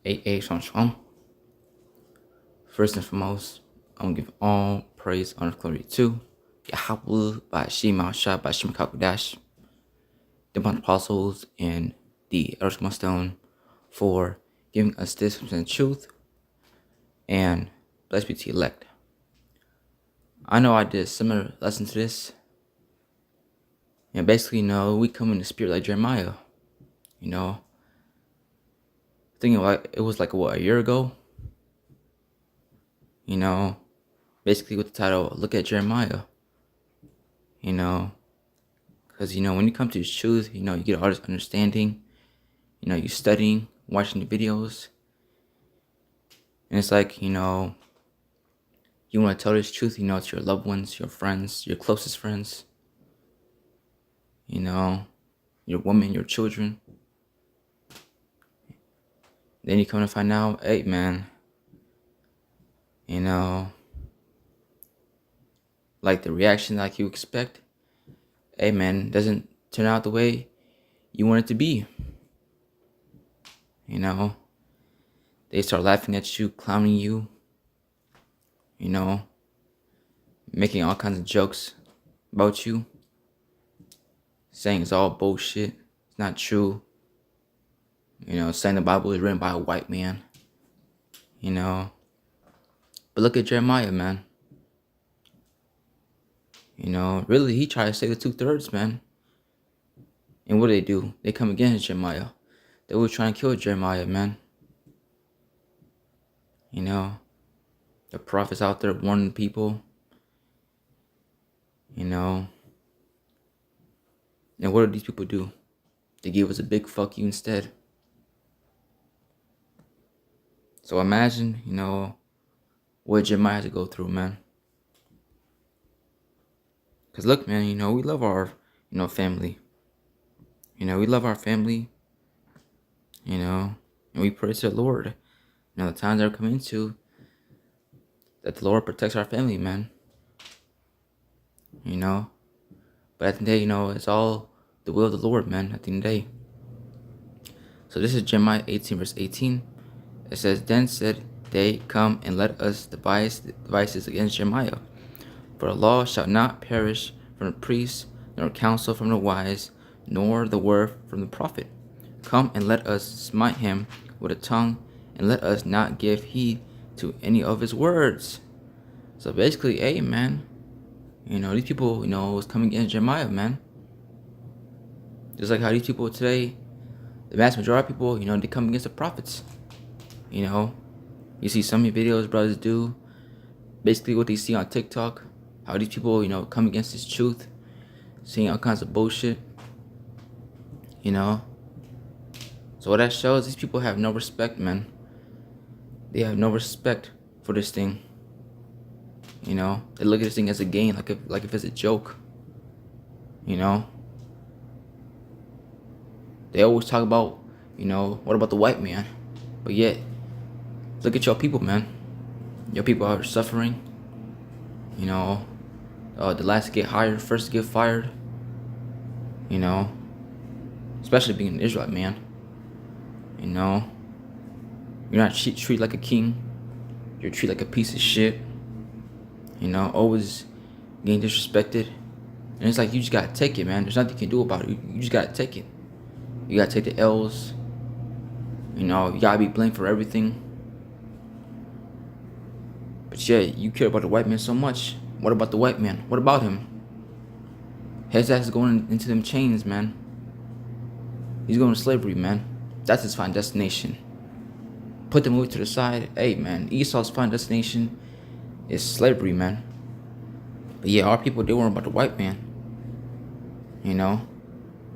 Shalom Shalom. First and foremost, I'm gonna give all praise, honor, glory to Yahweh by Shema Shah by Shema Kakudash, the Divine Apostles, and the Earth Stone for giving us this and truth, and blessed be to the elect. I know I did a similar lesson to this, and basically, we come in the spirit like Jeremiah, thinking like it was like a year ago, basically with the title, Look at Jeremiah, because, when you come to this truth, you get all this understanding, you studying, watching the videos, and it's like, you want to tell this truth, to your loved ones, your friends, your closest friends, your woman, your children. Then you come to find out, hey, man, like the reaction like you expect, hey, man, doesn't turn out the way you want it to be. They start laughing at you, clowning you, making all kinds of jokes about you, saying it's all bullshit, it's not true, saying the Bible is written by a white man, But look at Jeremiah, man. Really, he tried to say the 2/3, man. And what do? They come against Jeremiah. They were trying to kill Jeremiah, man. The prophets out there warning people, And what do these people do? They give us a big fuck you instead. So imagine, what Jeremiah had to go through, man. Because look, man, we love our, family. We love our family, and we pray to the Lord. The times that we're coming into, that the Lord protects our family, man. But at the end of the day, it's all the will of the Lord, man, at the end of the day. So this is Jeremiah 18, verse 18. It says, Then said they, Come and let us devise devices against Jeremiah. For the law shall not perish from the priest, nor counsel from the wise, nor the word from the prophet. Come and let us smite him with a tongue, and let us not give heed to any of his words. So basically, hey, man, these people, was coming against Jeremiah, man. Just like how these people today, the vast majority of people, they come against the prophets. You see some of the videos brothers do, basically what they see on TikTok, how these people, come against this truth, seeing all kinds of bullshit, So what that shows, these people have no respect, man. They have no respect for this thing. They look at this thing as a game, like if it's a joke. They always talk about, what about the white man? But yet, look at your people, man. Your people are suffering. The last to get hired, first to get fired. Especially being an Israelite, man. You're not treated like a king. You're treated like a piece of shit. Always getting disrespected. And it's like you just gotta take it, man. There's nothing you can do about it. You just gotta take it. You gotta take the L's. You gotta be blamed for everything. But yeah, you care about the white man so much. What about the white man? What about him? His ass is going into them chains, man. He's going to slavery, man. That's his final destination. Put the movie to the side. Hey, man, Esau's final destination is slavery, man. But yeah, our people, they weren't about the white man.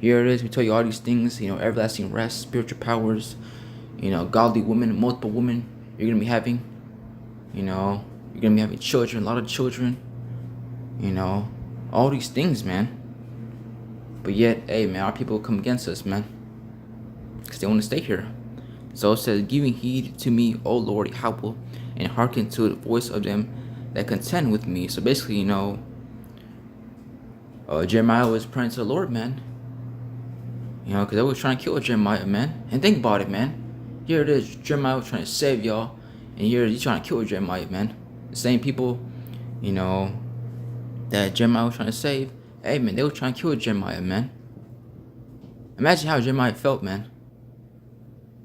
Here it is. We tell you all these things, everlasting rest, spiritual powers, godly women, multiple women you're going to be having. You're going to be having children, a lot of children. All these things, man. But yet, hey, man, our people come against us, man. Because they want to stay here. So it says, Giving heed to me, O Lord Yahweh, and hearken to the voice of them that contend with me. So basically, Jeremiah was praying to the Lord, man. Because they were trying to kill Jeremiah, man. And think about it, man. Here it is, Jeremiah was trying to save y'all, and here he's trying to kill Jeremiah, man. The same people, you know, that Jeremiah was trying to save, hey, man, they were trying to kill Jeremiah, man. Imagine how Jeremiah felt, man.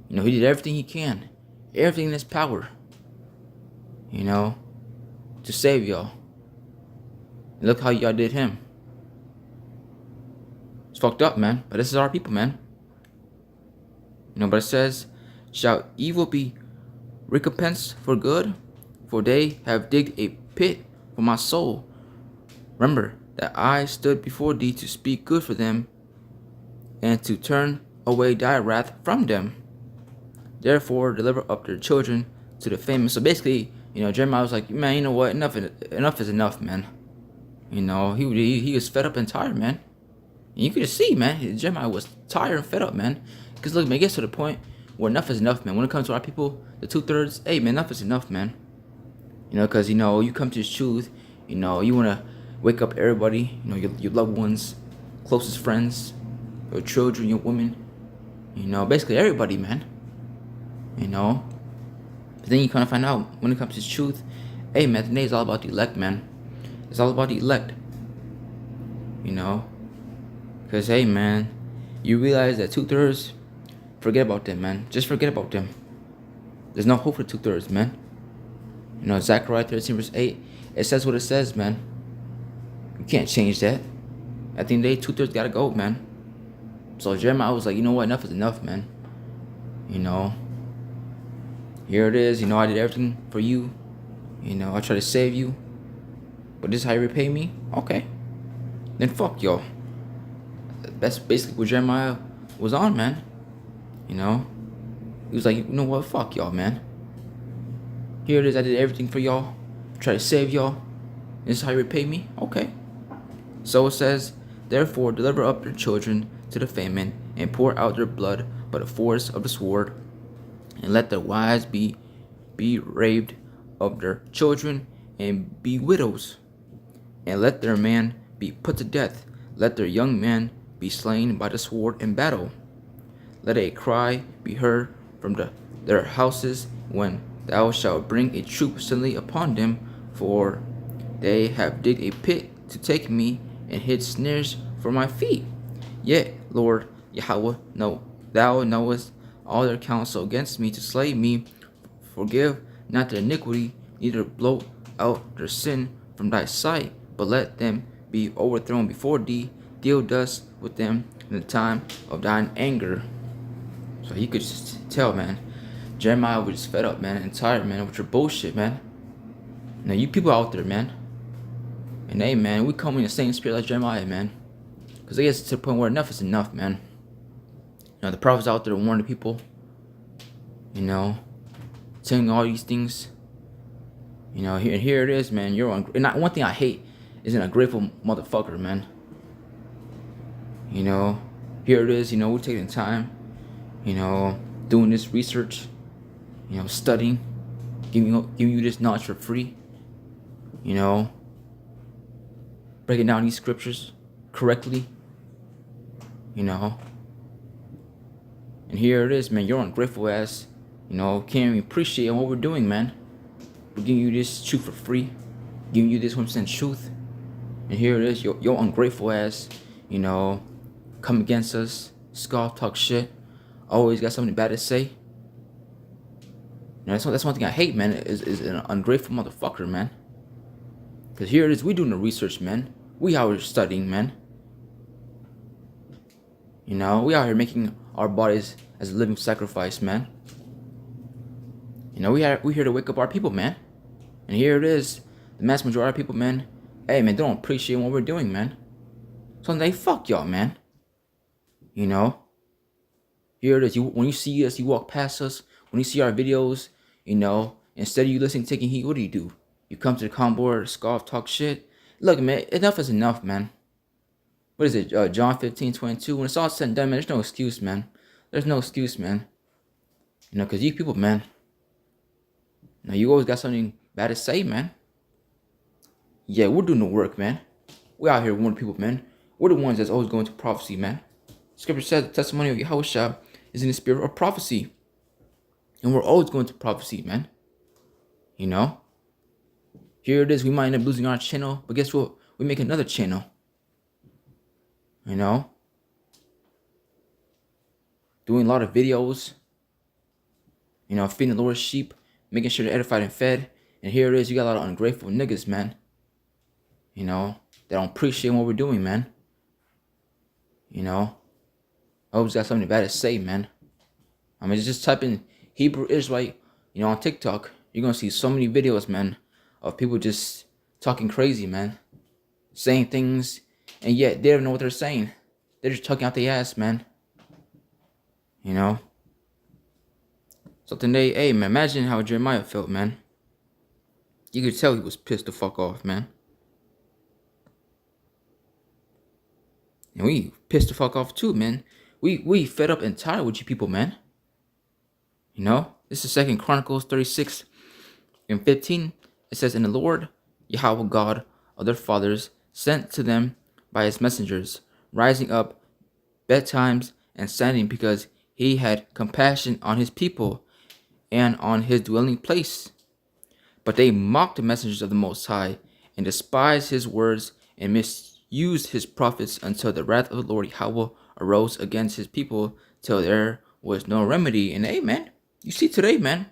You know, he did everything he can, everything in his power, you know, to save y'all. And look how y'all did him. It's fucked up, man. But this is our people, man. You know, but it says, shall evil be recompensed for good? For they have digged a pit for my soul. Remember that I stood before thee to speak good for them, and to turn away thy wrath from them. Therefore, deliver up their children to the famine. So basically, you know, Jeremiah was like, man, you know what? Enough is enough, man. You know, he was fed up and tired, man. And you could just see, man, Jeremiah was tired and fed up, man. Because look, man, it gets to the point where enough is enough, man. When it comes to our people, the 2/3, hey, man, enough is enough, man. You know, because, you know, you come to this truth, you know, you want to wake up everybody, you know, your loved ones, closest friends, your children, your women, you know, basically everybody, man. You know, but then you kind of find out when it comes to truth, hey, man, today is all about the elect, man. It's all about the elect. You know, because, hey, man, you realize that 2/3, forget about them, man. Just forget about them. There's no hope for 2/3, man. You know, Zechariah 13 verse 8, it says what it says, man. You can't change that. At the end of the day, 2/3 gotta go, man. So Jeremiah was like, you know what, enough is enough, man. You know, here it is, you know, I did everything for you. You know, I tried to save you. But this is how you repay me? Okay. Then fuck y'all. That's basically what Jeremiah was on, man. You know? He was like, you know what? Fuck y'all, man. Here it is, I did everything for y'all. Try to save y'all. This is how you repay me? Okay. So it says, therefore deliver up their children to the famine, and pour out their blood by the force of the sword, and let their wives be bereaved of their children, and be widows, and let their man be put to death, let their young men be slain by the sword in battle. Let a cry be heard from their houses when thou shalt bring a troop suddenly upon them, for they have digged a pit to take me, and hid snares for my feet. Yet, Lord Yahweh, no, thou knowest all their counsel against me to slay me. Forgive not their iniquity, neither blot out their sin from thy sight, but let them be overthrown before thee. Deal thus with them in the time of thine anger. So you could just tell, man, Jeremiah was just fed up, man, and tired, man, with your bullshit, man. Now you people out there, man, and hey, man, we come in the same spirit like Jeremiah, man, because it gets to the point where enough is enough, man. You know, the prophets out there warning the people, you know, telling all these things. You know, here it is, man. And one thing I hate is an ungrateful motherfucker, man. You know, here it is. You know, we're taking time. You know, doing this research. You know, studying, giving you this knowledge for free. You know, breaking down these scriptures correctly. You know, and here it is, man. You're ungrateful ass. You know, can't even appreciate what we're doing, man. We're giving you this truth for free, giving you this 100% truth, and here it is, your ungrateful ass, you know, come against us, scoff, talk shit, always got something bad to say. You know, that's one thing I hate, man, is an ungrateful motherfucker, man. Because here it is, we doing the research, man. We out here studying, man. You know, we out here making our bodies as a living sacrifice, man. You know, we here to wake up our people, man. And here it is, the mass majority of people, man. Hey, man, they don't appreciate what we're doing, man. So they fuck y'all, man. You know, here it is. When you see us, you walk past us. When you see our videos, you know, instead of you listening, taking heat, what do? You come to the com board, scoff, talk shit. Look, man, enough is enough, man. What is it, John 15:22? When it's all said and done, man, there's no excuse, man. There's no excuse, man. You know, because you people, man, now you always got something bad to say, man. Yeah, we're doing the work, man. We out here warning people, man. We're the ones that's always going to prophecy, man. Scripture says the testimony of Yahushua is in the spirit of prophecy. And we're always going to prophecy, man. You know? Here it is, we might end up losing our channel, but guess what? We make another channel. You know? Doing a lot of videos. You know, feeding the Lord's sheep, making sure they're edified and fed. And here it is, you got a lot of ungrateful niggas, man. You know, that don't appreciate what we're doing, man. You know, always got something bad to say, man. I mean, just type in Hebrew Israelite, you know, on TikTok. You're going to see so many videos, man, of people just talking crazy, man. Saying things, and yet they don't know what they're saying. They're just talking out their ass, man. You know? So today, hey, man, imagine how Jeremiah felt, man. You could tell he was pissed the fuck off, man. And we pissed the fuck off too, man. We fed up and tired with you people, man. You know? This is 2 Chronicles 36 and 15. It says, "And the Lord, Yahweh God of their fathers, sent to them by his messengers, rising up bedtimes and standing, because he had compassion on his people and on his dwelling place. But they mocked the messengers of the Most High, and despised his words, and misused his prophets, until the wrath of the Lord Yahweh arose against his people, till there was no remedy." And hey, man, you see today, man,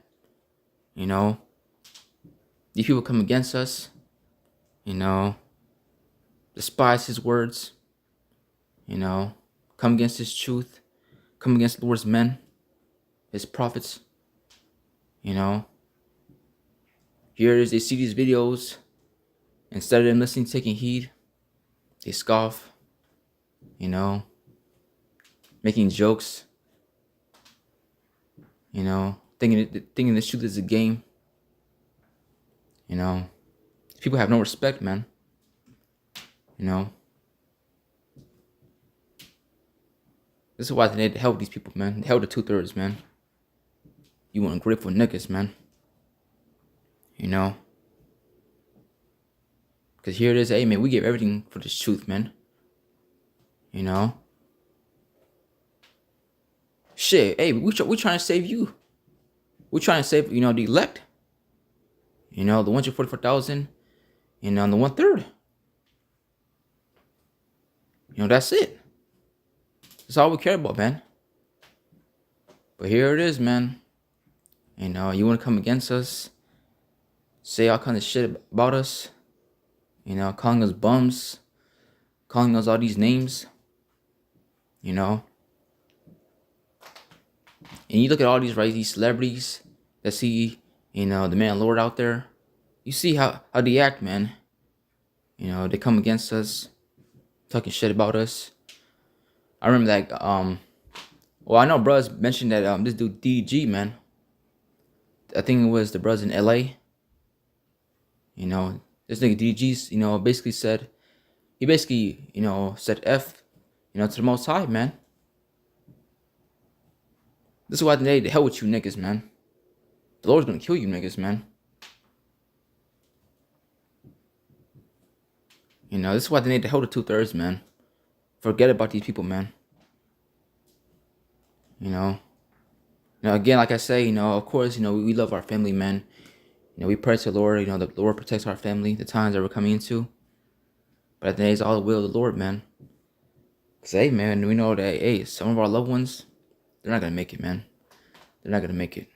you know, these people come against us, you know, despise his words, you know, come against his truth, come against the Lord's men, his prophets, you know. Here it is, they see these videos, instead of them listening, taking heed, they scoff, you know, making jokes, you know, thinking this truth is a game, you know. People have no respect, man, you know. This is why they need to help these people, man. They help the 2/3, man. You ungrateful niggas, man. You know. Because here it is, hey, man, we give everything for this truth, man. You know. Shit, hey, we trying to save you. We're trying to save, you know, the elect. You know, the 144,000. You know, and the 1/3. You know, that's it. That's all we care about, man. But here it is, man. You know, you want to come against us, say all kinds of shit about us, you know, calling us bums, calling us all these names, you know. And you look at all these, right, these celebrities that see, you know, the man Lord out there. You see how they act, man. You know, they come against us, talking shit about us. I remember that, well, I know bros mentioned that this dude DG, man. I think it was the bros in LA. You know, this nigga DG's, you know, basically said, you know, said F, you know, to the Most High, man. This is why they need to hell with you niggas, man. The Lord's gonna kill you niggas, man. You know, this is why they need to hell the 2/3, man. Forget about these people, man. You know. Now, again, like I say, you know, of course, you know, we love our family, man. You know, we pray to the Lord, you know, the Lord protects our family, the times that we're coming into. But at the end, it's all the will of the Lord, man. Because, hey, man, we know that, hey, some of our loved ones, they're not going to make it, man. They're not going to make it.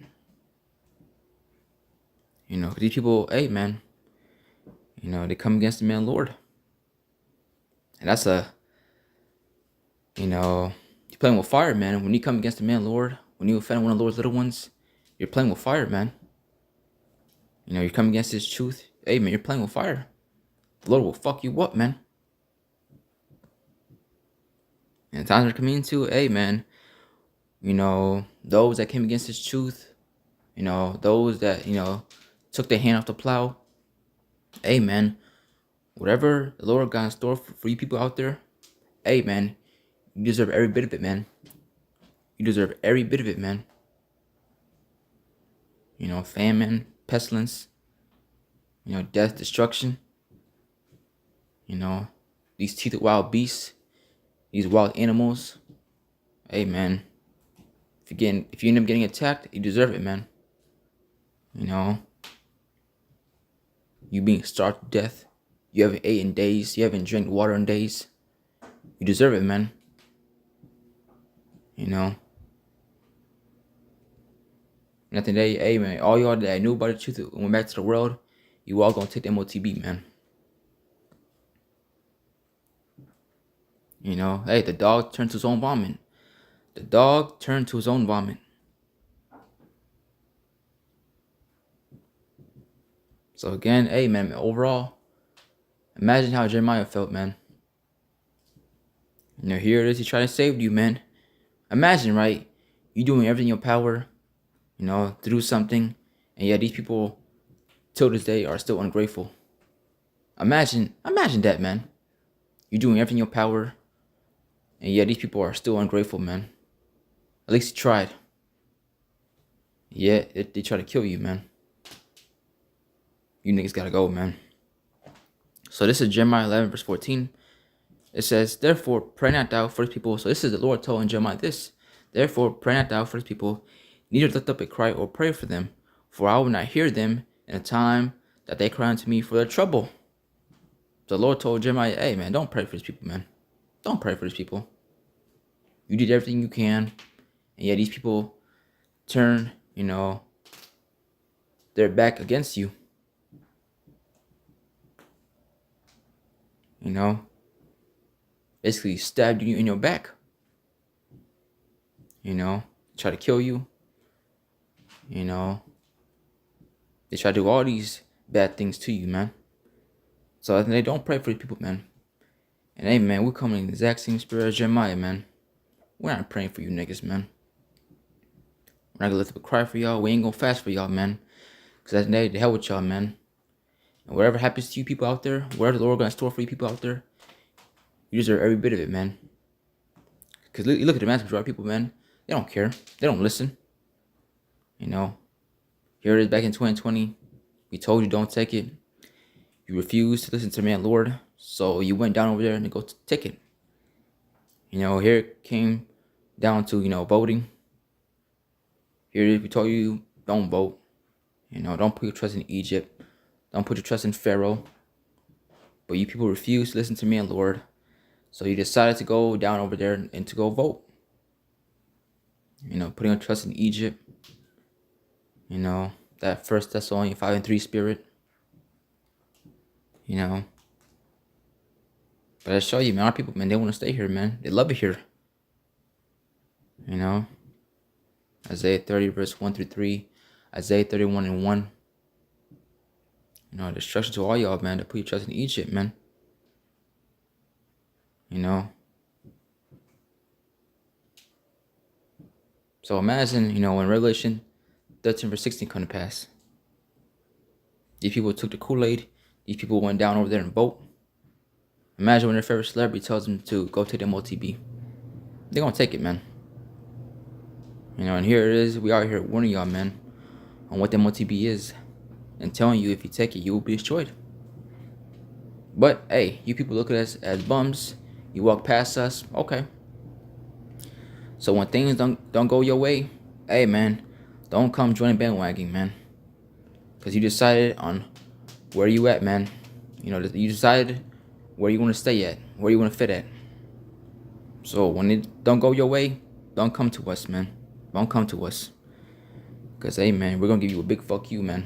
You know, 'cause these people, hey, man, you know, they come against the man Lord. And that's you know, you're playing with fire, man. When you come against the man Lord, when you offend one of the Lord's little ones, you're playing with fire, man. You know, you're coming against his truth. Hey, man, you're playing with fire. The Lord will fuck you up, man. And the times we're coming into, hey, man, you know, those that came against his truth, you know, those that, you know, took their hand off the plow, hey, man, whatever the Lord got in store for you people out there, hey, man, you deserve every bit of it, man. You deserve every bit of it, man. You know, famine, pestilence, you know, death, destruction. You know, these teeth of wild beasts, these wild animals. Hey, man, If you end up getting attacked, you deserve it, man. You know, you being starved to death. You haven't ate in days. You haven't drank water in days. You deserve it, man. You know. And at the end of the day, hey, man, all y'all that knew about the truth and went back to the world, you all gonna take the MOTB, man. You know, hey, the dog turned to his own vomit. The dog turned to his own vomit. So again, hey, man, overall, imagine how Jeremiah felt, man. You know, here it is, he trying to save you, man. Imagine, right? You doing everything in your power, you know, to do something, and yet these people, till this day, are still ungrateful. Imagine that, man. You doing everything in your power, and yet these people are still ungrateful, man. At least he tried. Yeah, they try to kill you, man. You niggas gotta go, man. So this is Jeremiah 11, verse 14. It says, therefore, pray not thou for the people. So this is the Lord telling Jeremiah this. Therefore, pray not thou for the people, neither lift up a cry or pray for them, for I will not hear them in a time that they cry unto me for their trouble. The Lord told Jeremiah, hey, man, don't pray for these people, man. Don't pray for these people. You did everything you can, and yet these people turn, you know, their back against you. You know, basically stabbed you in your back. You know, try to kill you. You know, they try to do all these bad things to you, man. So they don't pray for the people, man. And hey, man, we're coming in the exact same spirit as Jeremiah, man. We're not praying for you niggas, man. We're not gonna lift up a cry for y'all. We ain't gonna fast for y'all, man. Because that's the hell with y'all, man. And whatever happens to you people out there, whatever the Lord gonna store for you people out there, you deserve every bit of it, man. Because you look at the mass majority of people, man. They don't care. They don't listen. You know. Here it is back in 2020. We told you don't take it. You refused to listen to me, Lord. So you went down over there and go take it. You know, here it came down to, you know, voting. Here it is. We told you don't vote. You know, don't put your trust in Egypt. Don't put your trust in Pharaoh. But you people refused to listen to me, Lord. So you decided to go down over there and to go vote. You know, putting your trust in Egypt. You know, that 1 Thessalonians 5:3 spirit. You know. But I show you, man, our people, man, they want to stay here, man. They love it here. You know. Isaiah 30, verse 1 through 3. Isaiah 31 and 1. You know, destruction to all y'all, man, to put your trust in Egypt, man. You know. So imagine, you know, when Revelation 13 verse 16 come to pass. These people took the Kool-Aid. These people went down over there and vote. Imagine when their favorite celebrity tells them to go take the MOTB. They're going to take it, man. You know, and here it is. We are here warning y'all, man, on what the MOTB is. And telling you if you take it, you will be destroyed. But, hey, you people look at us as bums. You walk past us. Okay. So when things don't go your way, hey, man, don't come join the bandwagon, man. Because you decided on where you at, man. You know, you decided where you want to stay at, where you want to fit at. So when it don't go your way, don't come to us, man. Don't come to us. Because, hey, man, we're going to give you a big fuck you, man.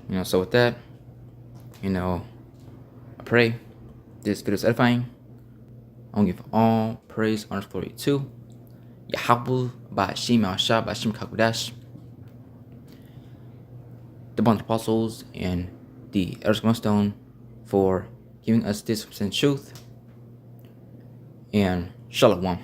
You know, so with that, you know, I pray this video is edifying. I want to give all praise, honor, glory to Yahweh, Ba'ashim, Al-Shah, Ba'ashim, Kakudash, the bond apostles, and the Elders Stone for giving us this truth. And Shalom.